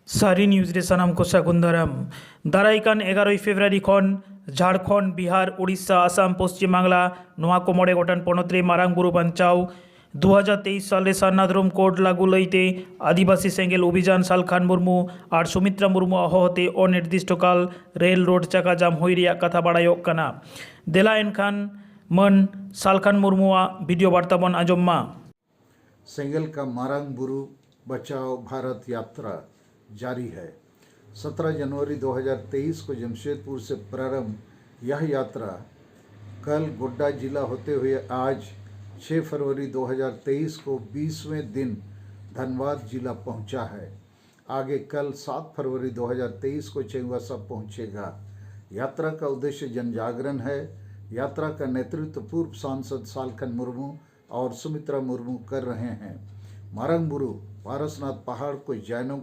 सारी न्यूज रे सानाम को सागुंदाराम दाराइकान 11 फेब्रुआरी खन झारखंड बिहार उड़ीसा आसाम पश्चिम बांगला नोआ को मोड़े गोटान पनत रे मारांग बुरु बांचाओ 2023 साल रे सारनाधरम कोड लागू लईते आदिवासी सेंगेल अभियान सालखान मुर्मू और सुमित्रा मुर्मू आहते अनिर्दिष्टकाल रेल रोड चाका जाम हुई रिया कथा बाड़ायोग कना देला एनखान मन सालखान मुर्मुआ वीडियो वार्ता बन आजम्मा। सेंगेल का मारांग बुरु बचाओ भारत यात्रा जारी है। 17 जनवरी 2023 को जमशेदपुर से प्रारंभ यह यात्रा कल गोड्डा जिला होते हुए आज 6 फरवरी 2023 को 20वें दिन धनबाद जिला पहुंचा है। आगे कल 7 फरवरी 2023 को चेंगवासा पहुंचेगा। यात्रा का उद्देश्य जन जागरण है। यात्रा का नेतृत्व पूर्व सांसद सालखान मुर्मू और सुमित्रा मुर्मू कर रहे हैं। मारांग बुरु पारसनाथ पहाड़ को जैनों